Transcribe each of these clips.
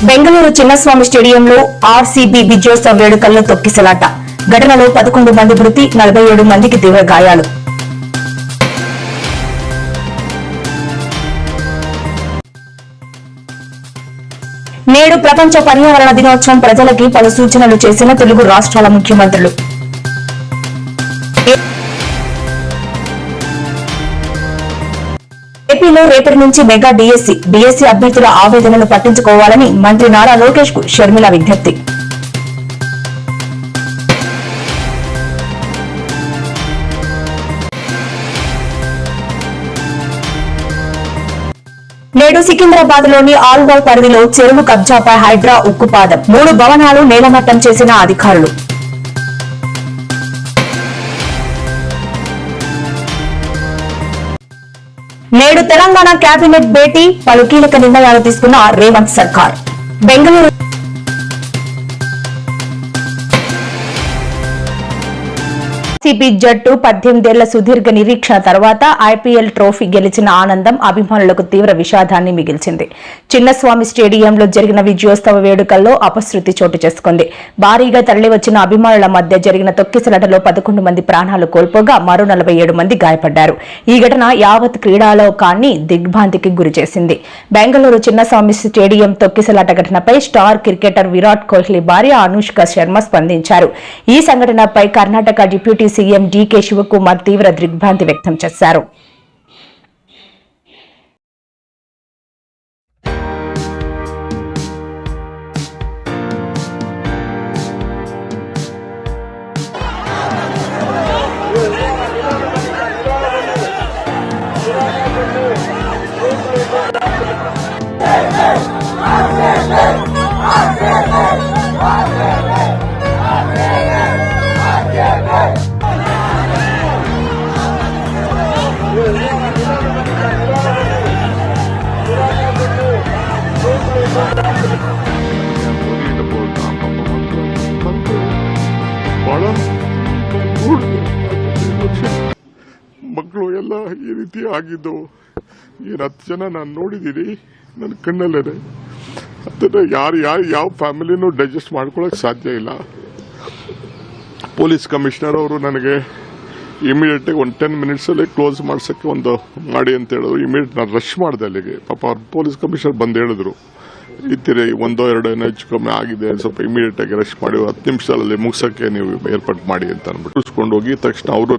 బెంగళూరు చిన్నస్వామి స్టేడియంలో ఆర్సీబీ విజయోత్సవ వేడుకల్లో తొక్కిసలాట. ఘటనలో 11 మంది మృతి, 47 మందికి తీవ్ర గాయాలు. నేడు ప్రపంచ పర్యావరణ దినోత్సవం. ప్రజలకి పలు సూచనలు చేసిన తెలుగు రాష్ట్రాల ముఖ్యమంత్రులు. ఏపీలో రేపటి నుంచి మెగా డిఎస్సీ అభ్యర్థుల ఆవేదనలు పట్టించుకోవాలని మంత్రి నారా లోకేష్ కు షర్మిల విజ్ఞప్తి. నేడు సికింద్రాబాద్ లోని ఆల్వాల్ పరిధిలో చెరువు కబ్జాపై హైడ్రా ఉక్కుపాదం. 3 భవనాలు నేలమట్టం చేసిన అధికారులు. నేడు తెలంగాణ కేబినెట్ భేటీ, పలు కీలక నిర్ణయాలు తీసుకున్న రేవంత్ సర్కార్. బెంగళూరు ఆర్సీబీ జట్టు 18 ఏళ్ల సుదీర్ఘ నిరీక్షణ తర్వాత ఐపీఎల్ ట్రోఫీ గెలిచిన ఆనందం అభిమానులకు తీవ్ర విషాదాన్ని మిగిల్చింది. చిన్నస్వామి స్టేడియంలో జరిగిన విజయోత్సవ వేడుకల్లో అపశృతి చోటు చేసుకుంది. భారీగా తరలివచ్చిన అభిమానుల మధ్య జరిగిన తొక్కిసలాటలో 11 మంది ప్రాణాలు కోల్పోగా మరో 47 మంది గాయపడ్డారు. ఈ ఘటన యావత్ క్రీడాలోకాన్ని దిగ్భ్రాంతికి గురిచేసింది. బెంగళూరు చిన్నస్వామి స్టేడియం తొక్కిసలాట ఘటనపై స్టార్ క్రికెటర్ విరాట్ కోహ్లీ భార్య అనుష్క శర్మ స్పందించారు. ఈ సంఘటనపై కర్ణాటక డిప్యూటీ సీఎం డీకే శివకుమార్ తీవ్ర దిగ్భ్రాంతి వ్యక్తం చేశారు. ಮಕ್ಕಳು ಎಲ್ಲ ಈ ರೀತಿ ಆಗಿದ್ದು ಏನು 10 ಜನ ನಾನು ನೋಡಿದ್ದೀನಿ ನನ್ನ ಕಣ್ಣಲ್ಲೇ. ಅದನ್ನು ಯಾರು ಯಾವ ಫ್ಯಾಮಿಲಿನೂ ಡೈಜೆಸ್ಟ್ ಮಾಡ್ಕೊಳ್ಳೋಕೆ ಸಾಧ್ಯ ಇಲ್ಲ. ಪೊಲೀಸ್ ಕಮಿಷನರ್ ಅವರು ನನಗೆ ಇಮಿಡಿಯೇಟಾಗಿ 10 ಮಿನಿಟ್ಸಲ್ಲಿ ಕ್ಲೋಸ್ ಮಾಡ್ಸೋಕ್ಕೆ ಮಾಡಿ ಅಂತ ಹೇಳಿದ್ರು. ಇಮಿಡಿಯೇಟ್ ನಾನು ರಶ್ ಮಾಡಿದೆ ಅಲ್ಲಿಗೆ. ಪಾಪ ಅವ್ರು ಪೊಲೀಸ್ ಕಮಿಷನರ್ ಬಂದು ಹೇಳಿದ್ರು, ಇತ್ತಿರಿ 1-2 ಹೆಚ್ಚು ಕಮ್ಮಿ ಆಗಿದೆ, ಸ್ವಲ್ಪ ಇಮಿಡಿಯೇಟ್ ಆಗಿ ರಶ್ ಮಾಡಿ 10 ನಿಮಿಷದಲ್ಲಿ ಮುಗಿಸೋಕ್ಕೆ ನೀವು ಏರ್ಪಾಟ್ ಮಾಡಿ ಅಂತ ಅಂದ್ಬಿಟ್ಟು ಉಳಿಸ್ಕೊಂಡು ಹೋಗಿ ತಕ್ಷಣ ಅವರು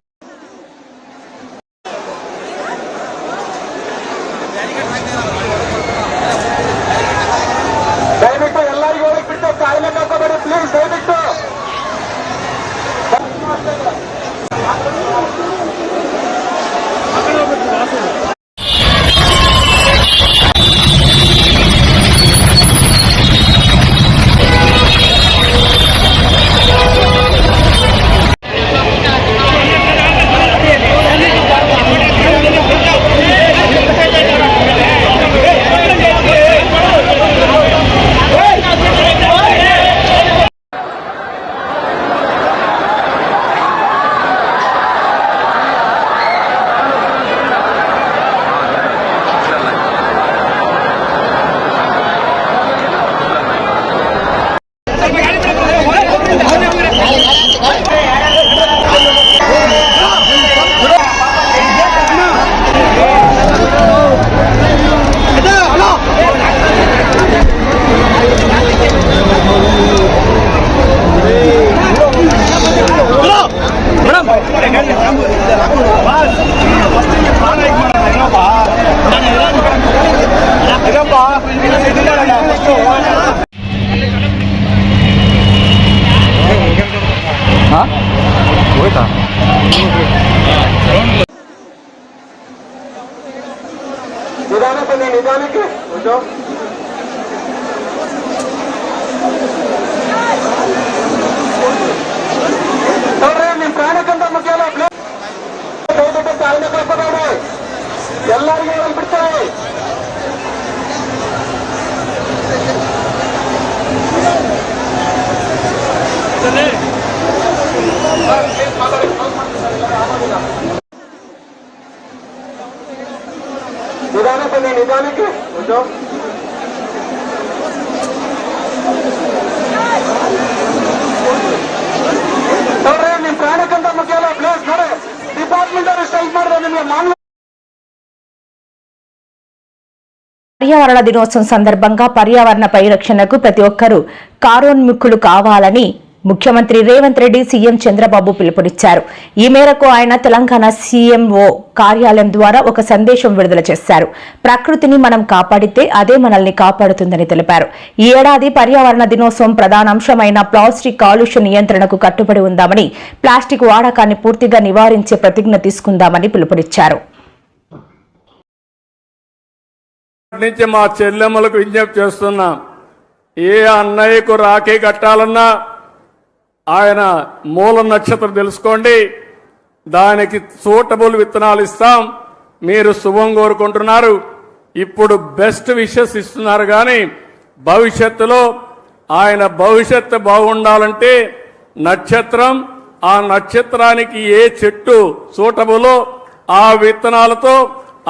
నిదానికి కొంచెం ನಿಮ್ಮ ಪ್ರಾಣಕ್ಕಿಂತ ಮುಖ್ಯ ದಯವಿಟ್ಟು ಕಾಯಿಲೆ ಕಳ್ಕೋಬೇಡಿ, ಎಲ್ಲರಿಗೂ ಬಿಡ್ತಾರೆ. ನಿಧಾನಕ್ಕೆ ಪ್ರಾಣಕ್ಕಿಂತ ಮುಖ್ಯ ಅಲ್ಲ ಪ್ಲೇಸ್ ನೋಡಿ ಡಿಪಾರ್ಟ್ಮೆಂಟ್ ಅವರು ಸ್ಟ್ರೈಕ್ ಮಾಡಿದ್ರೆ ನಿಮಗೆ ಮಾನ್ಯ పర్యావరణ దినోత్సవం సందర్భంగా పర్యావరణ పరిరక్షణకు ప్రతి ఒక్కరూ కారోన్ముఖులు కావాలని ముఖ్యమంత్రి రేవంత్ రెడ్డి సీఎం చంద్రబాబు పిలుపునిచ్చారు. ఈ మేరకు ఆయన తెలంగాణ సీఎంఓ కార్యాలయం ద్వారా ఒక సందేశం విడుదల చేశారు. ప్రకృతిని మనం కాపాడితే అదే మనల్ని కాపాడుతుందని తెలిపారు. ఈ ఏడాది పర్యావరణ దినోత్సవం ప్రధాన అంశమైన ప్లాస్టిక్ కాలుష్య నియంత్రణకు కట్టుబడి ఉందామని, ప్లాస్టిక్ వాడకాన్ని పూర్తిగా నివారించే ప్రతిజ్ఞ తీసుకుందామని పిలుపునిచ్చారు. నుంచి మా చెల్లెమ్మలకు విజ్ఞప్తి చేస్తున్నా, ఏ అన్నయ్యకు రాఖీ కట్టాలన్నా ఆయన మూల నక్షత్రం తెలుసుకోండి, దానికి సూటబుల్ విత్తనాలు ఇస్తాం. మీరు శుభం కోరుకుంటున్నారు, ఇప్పుడు బెస్ట్ విషెస్ ఇస్తున్నారు. కానీ భవిష్యత్తులో ఆయన భవిష్యత్తు బాగుండాలంటే నక్షత్రం, ఆ నక్షత్రానికి ఏ చెట్టు సూటబులో ఆ విత్తనాలతో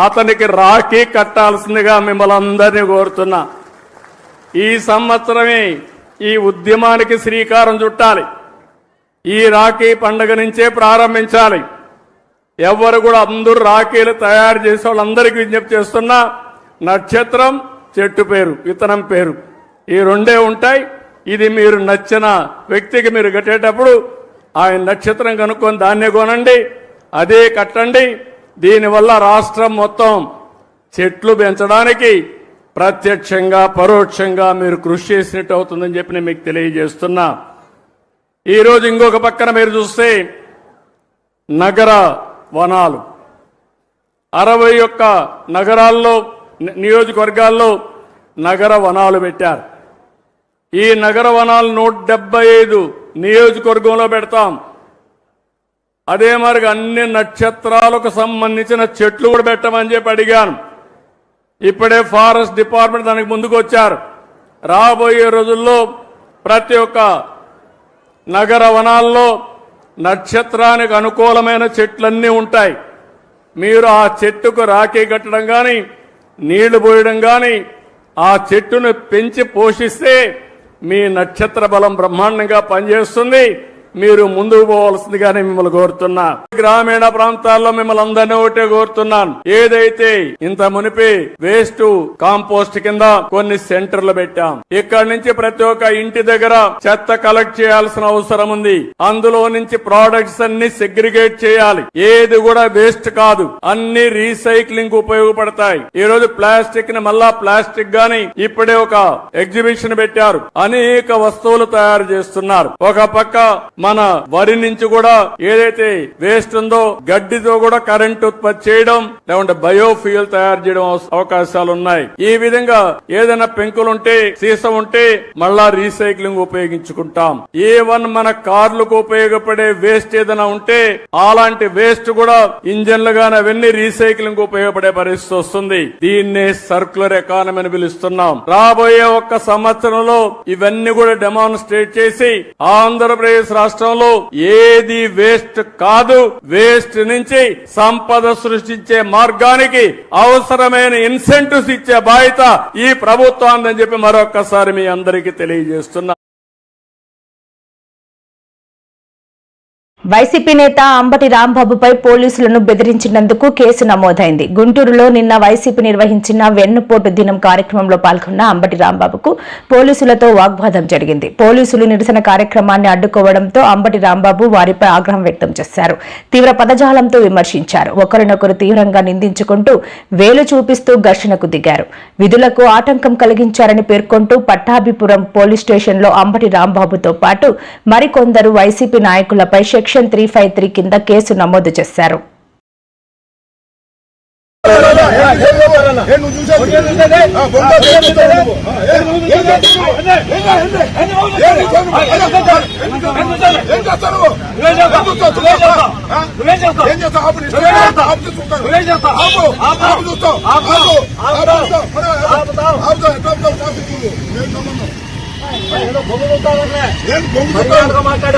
అతనికి రాఖీ కట్టాల్సిందిగా మిమ్మల్ని అందరినీ కోరుతున్నా. ఈ సంవత్సరమే ఈ ఉద్యమానికి శ్రీకారం చుట్టాలి. ఈ రాఖీ పండుగ నుంచే ప్రారంభించాలి. ఎవరు కూడా అందరూ రాఖీలు తయారు చేసే వాళ్ళందరికీ విజ్ఞప్తి చేస్తున్నా, నక్షత్రం, చెట్టు పేరు, విత్తనం పేరు, ఈ రెండే ఉంటాయి. ఇది మీరు నచ్చిన వ్యక్తికి మీరు కట్టేటప్పుడు ఆయన నక్షత్రం కనుక్కొని దాన్నే కొనండి, అదే కట్టండి. దీనివల్ల రాష్ట్రం మొత్తం చెట్లు పెంచడానికి ప్రత్యక్షంగా పరోక్షంగా మీరు కృషి చేసినట్టు అవుతుందని చెప్పి నేను మీకు తెలియజేస్తున్నా. ఈరోజు ఇంకొక పక్కన మీరు చూస్తే నగర వనాలు 61 నగరాల్లో నియోజకవర్గాల్లో నగర వనాలు పెట్టారు. ఈ నగర వనాలు 175 నియోజకవర్గంలో పెడతాం. అదే మరి అన్ని నక్షత్రాలకు సంబంధించిన చెట్లు కూడా పెట్టమని చెప్పి అడిగాను. ఇప్పుడే ఫారెస్ట్ డిపార్ట్మెంట్ దానికి ముందుకు వచ్చారు. రాబోయే రోజుల్లో ప్రతి ఒక్క నగర వనాల్లో నక్షత్రానికి అనుకూలమైన చెట్లన్నీ ఉంటాయి. మీరు ఆ చెట్టుకు రాఖీ కట్టడం కానీ, నీళ్లు పోయడం కానీ, ఆ చెట్టును పెంచి పోషిస్తే మీ నక్షత్ర బలం బ్రహ్మాండంగా పనిచేస్తుంది. మీరు ముందుకు పోవాల్సిందిగానే మిమ్మల్ని కోరుతున్నా. గ్రామీణ ప్రాంతాల్లో మిమ్మల్ని అందరినీ ఒకటే కోరుతున్నాను, ఏదైతే ఇంత మునిపి వేస్ట్ కాంపోస్ట్ కింద కొన్ని సెంటర్లు పెట్టాం. ఇక్కడి నుంచి ప్రతి ఒక్క ఇంటి దగ్గర చెత్త కలెక్ట్ చేయాల్సిన అవసరం ఉంది. అందులో నుంచి ప్రోడక్ట్స్ అన్ని సెగ్రిగేట్ చేయాలి. ఏది కూడా వేస్ట్ కాదు, అన్ని రీసైక్లింగ్ ఉపయోగపడతాయి. ఈ రోజు ప్లాస్టిక్ ని మళ్ళా ప్లాస్టిక్ గాని ఇప్పుడే ఒక ఎగ్జిబిషన్ పెట్టారు. అనేక వస్తువులు తయారు చేస్తున్నారు. ఒక పక్క మన వరి నుంచి కూడా ఏదైతే వేస్ట్ ఉందో గడ్డితో కూడా కరెంట్ ఉత్పత్తి చేయడం, లేకుంటే బయోఫ్యూయల్ తయారు చేయడం అవకాశాలు ఉన్నాయి. ఈ విధంగా ఏదైనా పెంకులుంటే, సీసం ఉంటే మళ్ళా రీసైక్లింగ్ ఉపయోగించుకుంటాం. ఏవన్ మన కార్లకు ఉపయోగపడే వేస్ట్ ఏదైనా ఉంటే అలాంటి వేస్ట్ కూడా ఇంజన్లు గాని అవన్నీ రీసైక్లింగ్ ఉపయోగపడే పరిస్థితి వస్తుంది. దీన్నే సర్క్యులర్ ఎకానమీ అని పిలుస్తున్నాం. రాబోయే ఒక్క సంవత్సరంలో ఇవన్నీ కూడా డెమాన్స్ట్రేట్ చేసి ఆంధ్రప్రదేశ్ రాష్ట్రంలో ఏది వేస్ట్ కాదు, వేస్ట్ నుంచి సంపద సృష్టించే మార్గానికి అవసరమైన ఇన్సెంటివ్స్ ఇచ్చే బాధ్యత ఈ ప్రభుత్వాన్ని చెప్పి మరొక్కసారి మీ అందరికీ తెలియజేస్తున్నా. వైసీపీ నేత అంబటి రాంబాబుపై పోలీసులను బెదిరించినందుకు కేసు నమోదైంది. గుంటూరులో నిన్న వైసీపీ నిర్వహించిన వెన్నుపోటు దినం కార్యక్రమంలో పాల్గొన్న అంబటి రాంబాబుకు పోలీసులతో వాగ్వాదం జరిగింది. పోలీసులు నిరసన కార్యక్రమాన్ని అడ్డుకోవడంతో అంబటి రాంబాబు వారిపై ఆగ్రహం వ్యక్తం చేశారు. తీవ్ర పదజాలంతో విమర్శించారు. ఒకరినొకరు తీవ్రంగా నిందించుకుంటూ వేలు చూపిస్తూ ఘర్షణకు దిగారు. విధులకు ఆటంకం కలిగించారని పేర్కొంటూ పట్టాభిపురం పోలీస్ స్టేషన్లో అంబటి రాంబాబుతో పాటు మరికొందరు వైసీపీ నాయకులపై సెక్షన్ 353 కింద కేసు నమోదు చేశారు. మాట్లాడు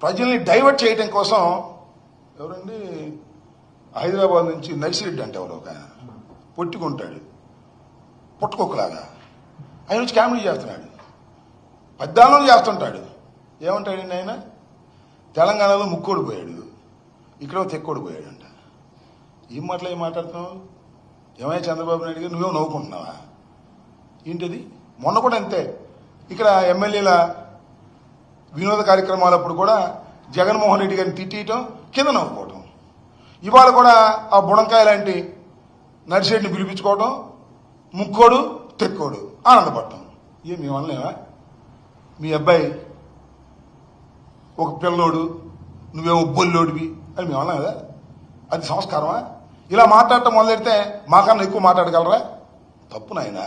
ప్రజల్ని డైవర్ట్ చేయడం కోసం ఎవరండి హైదరాబాద్ నుంచి నర్సిరెడ్డి అంటే ఎవరు ఒక పొట్టుకుంటాడు పుట్టుకొక్కలాగా ఆయన వచ్చి కామెడీ చేస్తున్నాడు, పద్దాలను చేస్తుంటాడు. ఏమంటాడండి ఆయన? తెలంగాణలో ముక్కోడు పోయాడు, ఇక్కడ తెక్కోడు పోయాడంట. ఏం మాట్లాడుతున్నావు? ఏమయ్యా చంద్రబాబు నాయుడు గారు, నువ్వేమో నవ్వుకుంటున్నావా ఏంటిది? మొన్న కూడా అంతే, ఇక్కడ ఎమ్మెల్యేల వినోద కార్యక్రమాలప్పుడు కూడా జగన్మోహన్ రెడ్డి గారిని తిట్టడం, కింద నవ్వుకోవటం. ఇవాళ కూడా ఆ బుడంకాయ లాంటి నర్సిరెడ్డిని పిలిపించుకోవటం, ముక్కోడు తెక్కోడు ఆనందపడటం. మీ వల్లనేవా? మీ అబ్బాయి ఒక పిల్లోడు, నువ్వేమో బొల్లోడివి అని మేము అన్నాం కదా, అది సంస్కారమా? ఇలా మాట్లాడటం మొదలెడితే మాకన్నా ఎక్కువ మాట్లాడగలరా? తప్పు నాయనా.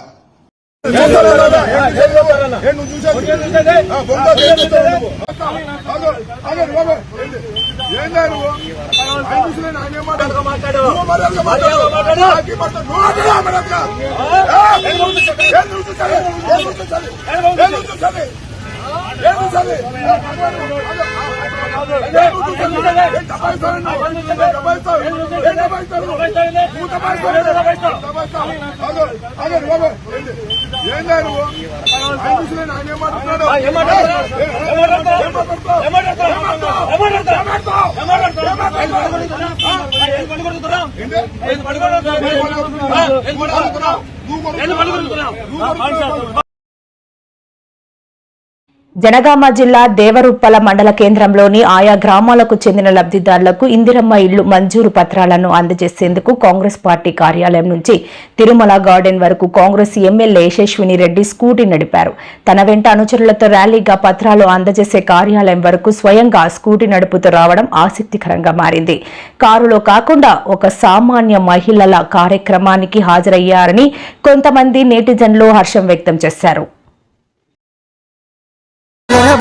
జనగామ జిల్లా దేవరుప్పల మండల కేంద్రంలోని ఆయా గ్రామాలకు చెందిన లబ్దిదారులకు ఇందిరమ్మ ఇళ్లు మంజూరు పత్రాలను అందజేసేందుకు కాంగ్రెస్ పార్టీ కార్యాలయం నుంచి తిరుమల గార్డెన్ వరకు కాంగ్రెస్ ఎమ్మెల్యే యశస్విని రెడ్డి స్కూటీ నడిపారు. తన వెంట అనుచరులతో ర్యాలీగా పత్రాలు అందజేసే కార్యాలయం వరకు స్వయంగా స్కూటీ నడుపుతూ రావడం ఆసక్తికరంగా మారింది. కారులో కాకుండా ఒక సామాన్య మహిళల కార్యక్రమానికి హాజరయ్యారని కొంతమంది నెటిజన్లు హర్షం వ్యక్తం చేశారు.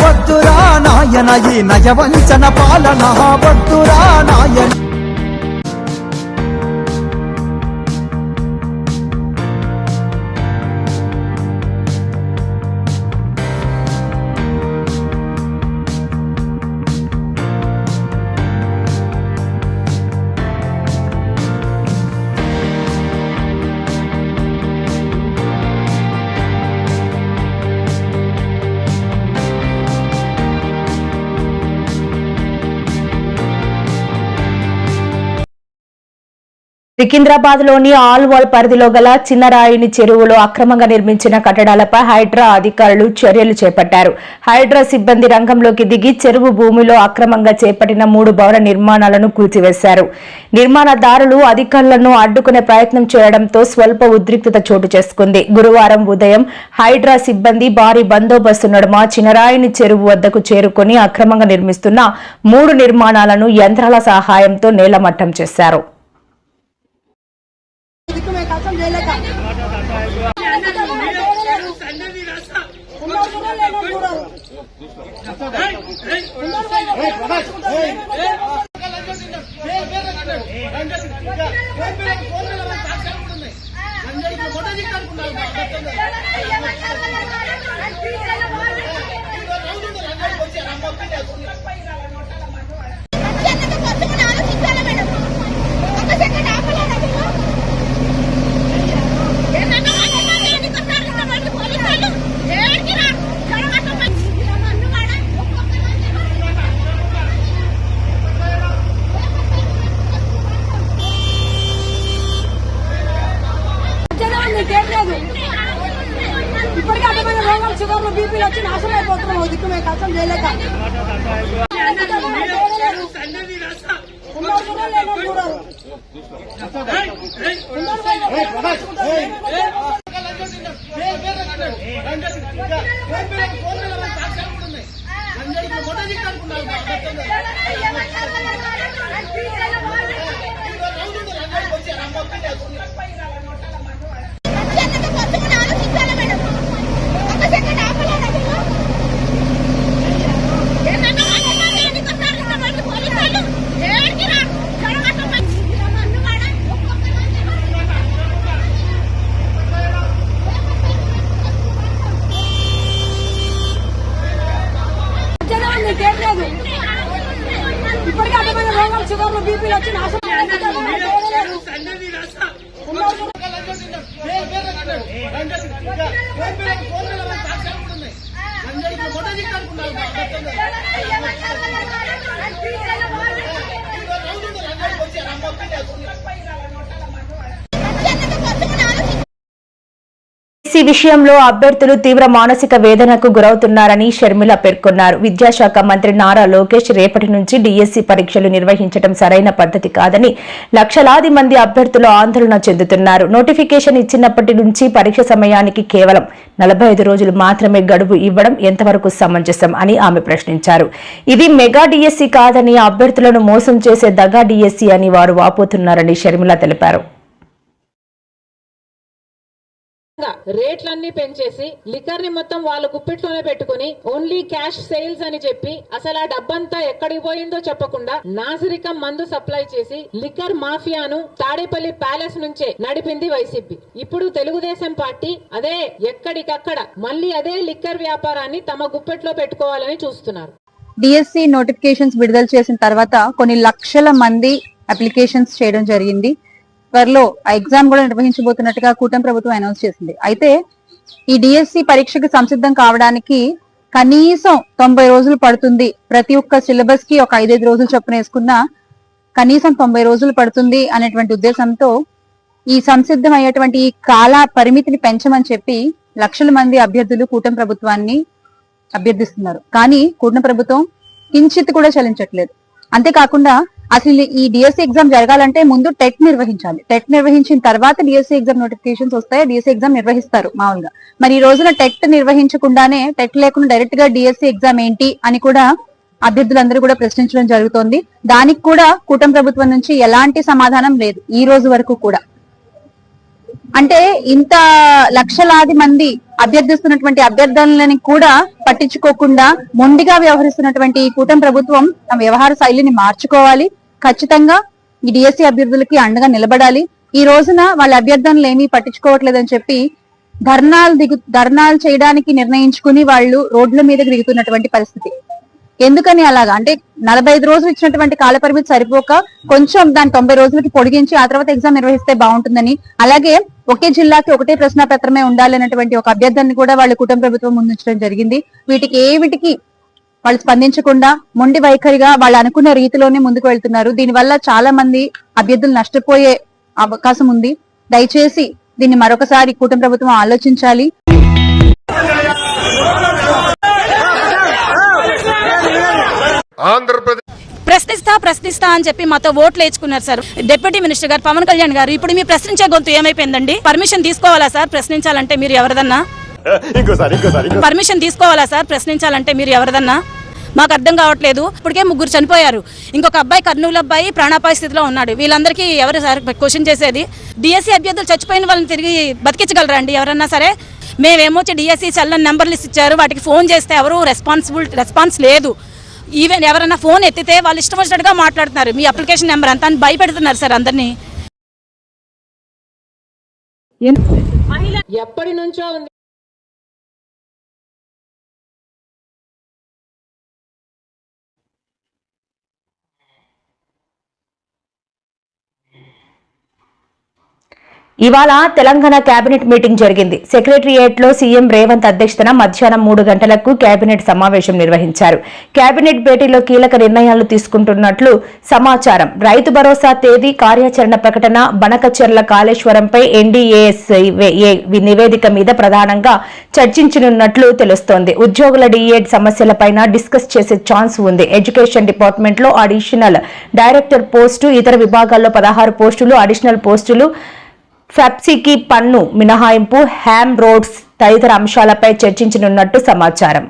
వద్దురా నాయన ఈ నయవంచన పాలన వద్దురా నాయన. సికింద్రాబాద్ లోని ఆల్వాల్ పరిధిలో గల చిన్నరాయిని చెరువులో అక్రమంగా నిర్మించిన కట్టడాలపై హైడ్రా అధికారులు చర్యలు చేపట్టారు. హైడ్రా సిబ్బంది రంగంలోకి దిగి చెరువు భూమిలో అక్రమంగా చేపట్టిన 3 భవన నిర్మాణాలను కూల్చివేశారు. నిర్మాణదారులు అధికారులను అడ్డుకునే ప్రయత్నం చేయడంతో స్వల్ప ఉద్రిక్తత చోటు చేసుకుంది. గురువారం ఉదయం హైడ్రా సిబ్బంది భారీ బందోబస్తు నడుమ చిన్నరాయిని చెరువు వద్దకు చేరుకుని అక్రమంగా నిర్మిస్తున్న 3 నిర్మాణాలను యంత్రాల సహాయంతో నేలమట్టం చేశారు. ఇప్పటికే అడ్డమైన రోగాలు షుగర్లు బీపీలు వచ్చి నాశనం అయిపోతున్నాం. దిక్కు మేము కష్టం చేయలేక షుగర్లు బీపీలు వచ్చి ఈ విషయంలో అభ్యర్థులు తీవ్ర మానసిక వేదనకు గురవుతున్నారని షర్మిల పేర్కొన్నారు. విద్యాశాఖ మంత్రి నారా లోకేష్ రేపటి నుంచి డిఎస్సి పరీక్షలు నిర్వహించడం సరైన పద్ధతి కాదని లక్షలాది మంది అభ్యర్థులు ఆందోళన చెందుతున్నారు. నోటిఫికేషన్ ఇచ్చినప్పటి నుంచి పరీక్ష సమయానికి కేవలం 45 రోజులు మాత్రమే గడువు ఇవ్వడం ఎంతవరకు సమంజసం అని ఆమె ప్రశ్నించారు. ఇది మెగా డిఎస్సి కాదని అభ్యర్థులను మోసం చేసే దగా డిఎస్సి అని వారు వాపోతున్నారని షర్మిల తెలిపారు. రేట్లన్నీ పెంచేసి లిక్కర్ ని మొత్తం వాళ్ళ గుప్పిట్లోనే పెట్టుకుని ఓన్లీ క్యాష్ సేల్స్ అని చెప్పి అసలు ఆ డబ్బంతా ఎక్కడికి పోయిందో చెప్పకుండా నాసిరికం మందు సప్లై చేసి లిక్కర్ మాఫియాను తాడేపల్లి ప్యాలెస్ నుంచే నడిపింది వైసీపీ. ఇప్పుడు తెలుగుదేశం పార్టీ అదే ఎక్కడికక్కడ మళ్ళీ అదే లిక్కర్ వ్యాపారాన్ని తమ గుప్పెట్లో పెట్టుకోవాలని చూస్తున్నారు. డిఎస్సి నోటిఫికేషన్స్ విడుదల చేసిన తర్వాత కొన్ని లక్షల మంది అప్లికేషన్స్ చేయడం జరిగింది. త్వరలో ఆ ఎగ్జామ్ కూడా నిర్వహించబోతున్నట్టుగా కూటమి ప్రభుత్వం అనౌన్స్ చేసింది. అయితే ఈ డిఎస్సి పరీక్షకు సంసిద్ధం కావడానికి కనీసం 90 రోజులు పడుతుంది. ప్రతి ఒక్క సిలబస్ కి ఒక 5-5 రోజులు చొప్పున వేసుకున్నా కనీసం 90 రోజులు పడుతుంది అనేటువంటి ఉద్దేశంతో ఈ సంసిద్ధం అయ్యేటువంటి ఈ కాల పరిమితిని పెంచమని చెప్పి లక్షల మంది అభ్యర్థులు కూటమి ప్రభుత్వాన్ని అభ్యర్థిస్తున్నారు. కానీ కూటమి ప్రభుత్వం కించిత్ కూడా చలించట్లేదు. అంతేకాకుండా అసలు ఈ డిఎస్సి ఎగ్జామ్ జరగాలంటే ముందు టెట్ నిర్వహించాలి. టెట్ నిర్వహించిన తర్వాత డిఎస్సి ఎగ్జామ్ నోటిఫికేషన్స్ వస్తాయి. డిఎస్సి ఎగ్జామ్ నిర్వహిస్తారు మామూలుగా. మరి ఈ రోజున టెట్ నిర్వహించకుండానే టెట్ లేకుండా డైరెక్ట్ గా డిఎస్సి ఎగ్జామ్ ఏంటి అని కూడా అభ్యర్థులందరూ కూడా ప్రశ్నించడం జరుగుతోంది. దానికి కూడా కూటమి ప్రభుత్వం నుంచి ఎలాంటి సమాధానం లేదు ఈ రోజు వరకు కూడా. అంటే ఇంత లక్షలాది మంది అభ్యర్థిస్తున్నటువంటి అభ్యర్థనలని కూడా పట్టించుకోకుండా మొండిగా వ్యవహరిస్తున్నటువంటి ఈ కూటమి ప్రభుత్వం ఆ వ్యవహార శైలిని మార్చుకోవాలి. ఖచ్చితంగా ఈ డిఎస్సి అభ్యర్థులకి అండగా నిలబడాలి. ఈ రోజున వాళ్ళ అభ్యర్థనలు ఏమీ పట్టించుకోవట్లేదని చెప్పి ధర్నాలు చేయడానికి నిర్ణయించుకుని వాళ్ళు రోడ్ల మీదకి దిగుతున్నటువంటి పరిస్థితి. ఎందుకని అలాగా అంటే 45 రోజులు ఇచ్చినటువంటి కాలపరిమితి సరిపోక కొంచెం దాన్ని 90 రోజులకి పొడిగించి ఆ తర్వాత ఎగ్జామ్ నిర్వహిస్తే బాగుంటుందని, అలాగే ఒకే జిల్లాకి ఒకటే ప్రశ్నాపత్రమే ఉండాలన్నటువంటి ఒక అభ్యర్థనని కూడా వాళ్ళు కుటుంబ ప్రభుత్వం ముందుంచడం జరిగింది. వీటికి వాళ్ళు స్పందించకుండా మొండి వైఖరిగా వాళ్ళు అనుకున్న రీతిలోనే ముందుకు వెళ్తున్నారు. దీనివల్ల చాలా మంది అభ్యర్థులు నష్టపోయే అవకాశం ఉంది. దయచేసి దీన్ని మరొకసారి కూటమి ప్రభుత్వం ఆలోచించాలి. ప్రశ్నిస్తా అని చెప్పి మాతో ఓట్లు వేసుకున్నారు సార్. డిప్యూటీ మినిస్టర్ గారు పవన్ కళ్యాణ్ గారు ఇప్పుడు మీ ప్రశ్నించే గొంతు ఏమైపోయిందండి? పర్మిషన్ తీసుకోవాలా సార్ ప్రశ్నించాలంటే మీరు ఎవరిదన్నా? పర్మిషన్ తీసుకోవాలా సార్ ప్రశ్నించాలంటే మీరు ఎవరిదన్నా? మాకు అర్థం కావట్లేదు. ఇప్పటికే 3 చనిపోయారు. ఇంకొక అబ్బాయి కర్నూలు అబ్బాయి ప్రాణాపాయ స్థితిలో ఉన్నాడు. వీళ్ళందరికీ ఎవరు సార్ క్వశ్చన్ చేసేది? డిఎస్సి అభ్యర్థులు చచ్చిపోయిన వాళ్ళని తిరిగి బతికించగలరా అండి ఎవరన్నా సరే? మేమేమో డిఎస్సి చల్లని నెంబర్లు ఇచ్చారు, వాటికి ఫోన్ చేస్తే ఎవరు రెస్పాన్స్ లేదు. ఈవెన్ ఎవరైనా ఫోన్ ఎత్తితే వాళ్ళు ఇష్టం వచ్చినట్టుగా మాట్లాడుతున్నారు. మీ అప్లికేషన్ నెంబర్ అంతా అని భయపెడుతున్నారు సార్ అందరినీ. ఎప్పటి నుంచో ఉంది. ఇవాళ తెలంగాణ కేబినెట్ మీటింగ్ జరిగింది. సెక్రటరియేట్ లో సీఎం రేవంత్ అధ్యక్షతన మధ్యాహ్నం 3 గంటలకు కేబినెట్ సమావేశం నిర్వహించారు. కేబినెట్ భేటీలో కీలక నిర్ణయాలు తీసుకుంటున్నట్లు సమాచారం. రైతు భరోసా తేదీ, కార్యాచరణ ప్రకటన, బనకచెర్ల కాళేశ్వరంపై ఎన్డీఏఎస్ఏ నివేదిక మీద ప్రధానంగా చర్చించనున్నట్లు తెలుస్తోంది. ఉద్యోగుల డిఎడ్ సమస్యలపైన డిస్కస్ చేసే ఛాన్స్ ఉంది. ఎడ్యుకేషన్ డిపార్ట్మెంట్ లో అడిషనల్ డైరెక్టర్ పోస్టు, ఇతర విభాగాల్లో 16 పోస్టులు, అడిషనల్ పోస్టులు, ఫ్యాప్సీకి పన్ను మినహాయింపు, హ్యామ్ రోడ్స్ తదితర అంశాలపై చర్చించనున్నట్టు సమాచారం.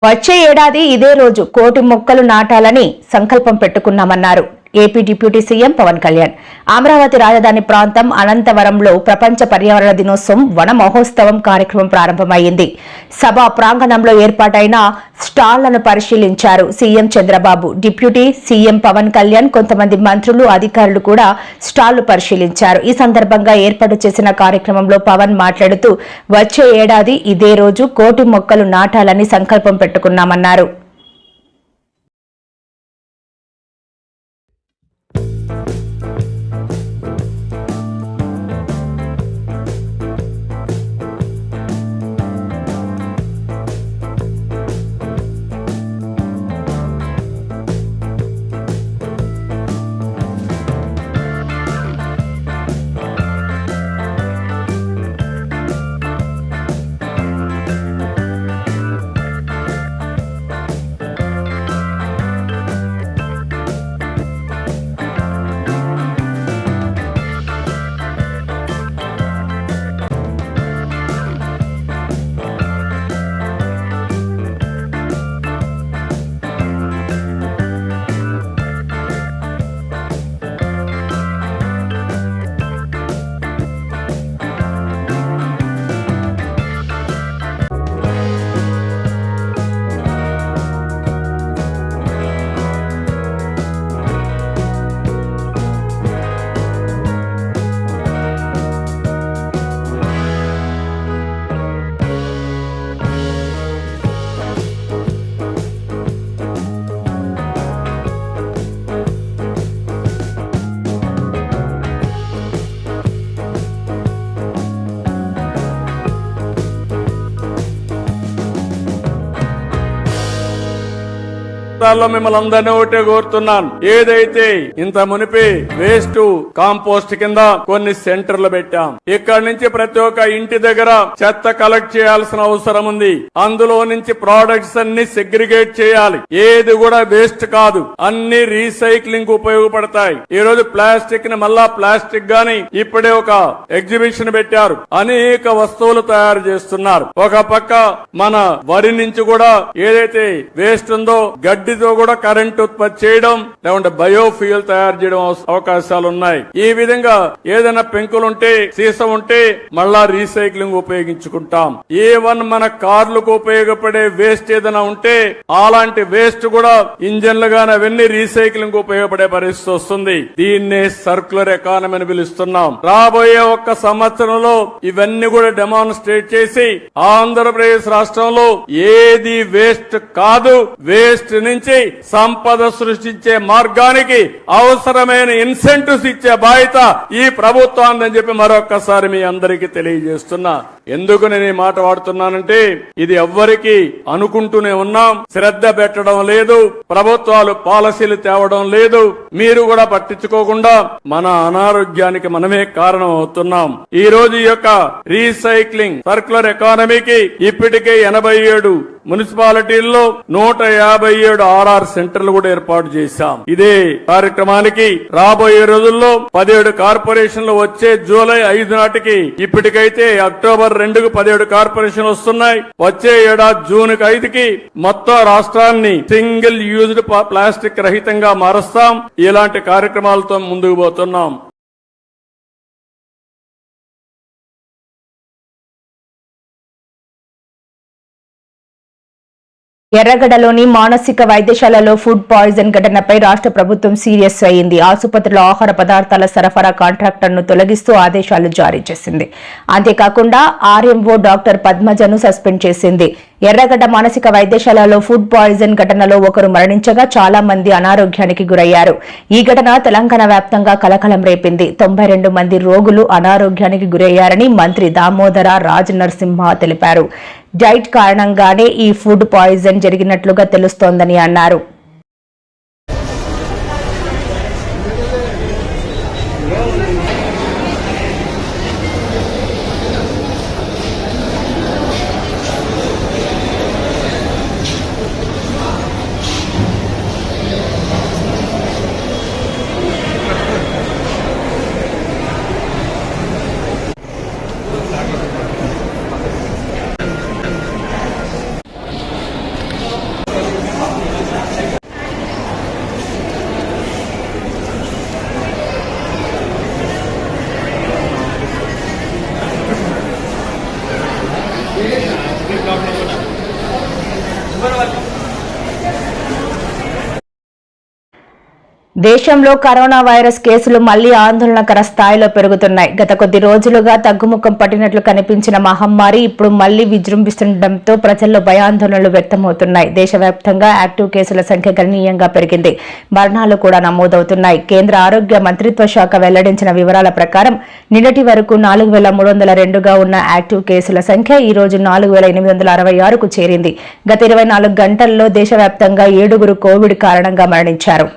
వచ్చే ఏడాది ఇదే రోజు 1 కోటి మొక్కలు నాటాలని సంకల్పం పెట్టుకున్నామన్నారు AP deputy CM Pawan Kalyan. Amaravati రాజధాని ప్రాంతం అనంతవరంలో ప్రపంచ పర్యావరణ దినోత్సవం వన మహోత్సవం కార్యక్రమం ప్రారంభమైంది. సభా ప్రాంగణంలో ఏర్పాటైన స్టాళ్లను పరిశీలించారు CM Chandrababu. Deputy CM Pawan Kalyan, కొంతమంది మంత్రులు, అధికారులు కూడా స్టాళ్లు పరిశీలించారు. ఈ సందర్భంగా ఏర్పాటు చేసిన కార్యక్రమంలో పవన్ మాట్లాడుతూ వచ్చే ఏడాది ఇదే రోజు 1 కోటి మొక్కలు నాటాలని సంకల్పం పెట్టుకున్నామన్నారు. మిమ్మల్ని అందరినీ ఒకటే కోరుతున్నాను, ఏదైతే ఇంత మునిపి వేస్ట్ కాంపోస్ట్ కింద కొన్ని సెంటర్లు పెట్టాం. ఇక్కడి నుంచి ప్రతి ఒక్క ఇంటి దగ్గర చెత్త కలెక్ట్ చేయాల్సిన అవసరం ఉంది. అందులో నుంచి ప్రోడక్ట్స్ అన్ని సెగ్రిగేట్ చేయాలి. ఏది కూడా వేస్ట్ కాదు, అన్ని రీసైక్లింగ్ ఉపయోగపడతాయి. ఈ రోజు ప్లాస్టిక్ ని మళ్ళా ప్లాస్టిక్ గాని ఇప్పుడే ఒక ఎగ్జిబిషన్ పెట్టారు. అనేక వస్తువులు తయారు చేస్తున్నారు. ఒక పక్క మన వరి నుంచి కూడా ఏదైతే వేస్ట్ ఉందో గడ్డితో కూడా కరెంట్ ఉత్పత్తి చేయడం, లేకుంటే బయోఫ్యూయల్ తయారు చేయడం అవకాశాలు ఉన్నాయి. ఈ విధంగా ఏదైనా పెంకులుంటే, సీసం ఉంటే మళ్ళా రీసైక్లింగ్ ఉపయోగించుకుంటాం. ఏవన్ మన కార్లకు ఉపయోగపడే వేస్ట్ ఏదైనా ఉంటే అలాంటి వేస్ట్ కూడా ఇంజన్లు గాని అవన్నీ రీసైక్లింగ్ ఉపయోగపడే పరిస్థితి వస్తుంది. దీన్నే సర్క్యులర్ ఎకానమీ అని పిలుస్తున్నాం. రాబోయే 1 సంవత్సరంలో ఇవన్నీ కూడా డెమాన్స్ట్రేట్ చేసి ఆంధ్రప్రదేశ్ రాష్ట్రంలో ఏది వేస్ట్ కాదు, వేస్ట్ నుంచి సంపద సృష్టించే మార్గానికి అవసరమైన ఇన్సెంటివ్స్ ఇచ్చే బాధ్యత ఈ ప్రభుత్వాన్ని చెప్పి మరొక్కసారి మీ అందరికీ తెలియజేస్తున్నా. ఎందుకు నేను ఈ మాట వాడుతున్నానంటే ఇది ఎవ్వరికి అనుకుంటూనే ఉన్నాం, శ్రద్ధ పెట్టడం లేదు, ప్రభుత్వాలు పాలసీలు తేవడం లేదు, మీరు కూడా పట్టించుకోకుండా మన అనారోగ్యానికి మనమే కారణం అవుతున్నాం. ఈ రోజు ఈ యొక్క రీసైక్లింగ్ సర్క్యులర్ ఎకానమీకి ఇప్పటికే 87 మున్సిపాలిటీల్లో 157 RR సెంటర్లు కూడా ఏర్పాటు చేశాం. ఇదే కార్యక్రమానికి రాబోయే రోజుల్లో 17 కార్పొరేషన్లు వచ్చే జూలై 5 నాటికి, ఇప్పటికైతే అక్టోబర్ 2కు 17 కార్పొరేషన్లు వస్తున్నాయి. వచ్చే ఏడాది జూన్ 5కి మొత్తం రాష్ట్రాన్ని సింగిల్ యూజ్డ్ ప్లాస్టిక్ రహితంగా మారుస్తాం. ఇలాంటి కార్యక్రమాలతో ముందుకు పోతున్నాం. ఎర్రగడ్డలోని మానసిక వైద్యశాలలో ఫుడ్ పాయిజన్ ఘటనపై రాష్ట్ర ప్రభుత్వం సీరియస్ అయింది. ఆసుపత్రిలో ఆహార పదార్థాల సరఫరా కాంట్రాక్టర్ను తొలగిస్తూ ఆదేశాలు జారీ చేసింది. అంతేకాకుండా ఆర్ఎంఓ డాక్టర్ పద్మజను సస్పెండ్ చేసింది. ఎర్రగడ్డ మానసిక వైద్యశాలలో ఫుడ్ పాయిజన్ ఘటనలో ఒకరు మరణించగా చాలా మంది అనారోగ్యానికి గురయ్యారు. ఈ ఘటన తెలంగాణ వ్యాప్తంగా కలకలం రేపింది. 92 మంది రోగులు అనారోగ్యానికి గురయ్యారని మంత్రి దామోదర రాజ్ నరసింహ తెలిపారు. డైట్ కారణంగానే ఈ ఫుడ్ పాయిజన్ జరిగినట్లుగా తెలుస్తోందని అన్నారు. దేశంలో కరోనా వైరస్ కేసులు మళ్లీ ఆందోళనకర స్థాయిలో పెరుగుతున్నాయి. గత కొద్ది రోజులుగా తగ్గుముఖం పట్టినట్లు కనిపించిన మహమ్మారి ఇప్పుడు మళ్లీ విజృంభిస్తుండటంతో ప్రజల్లో భయాందోళనలు వ్యక్తమవుతున్నాయి. దేశవ్యాప్తంగా యాక్టివ్ కేసుల సంఖ్య గణనీయంగా పెరిగింది. మరణాలు కూడా నమోదవుతున్నాయి. కేంద్ర ఆరోగ్య మంత్రిత్వ శాఖ వెల్లడించిన వివరాల ప్రకారం నిన్నటి వరకు 4,302గా ఉన్న యాక్టివ్ కేసుల సంఖ్య ఈ రోజు 4,866కు చేరింది. గత 24 గంటల్లో దేశవ్యాప్తంగా 7 కోవిడ్ కారణంగా మరణించారు.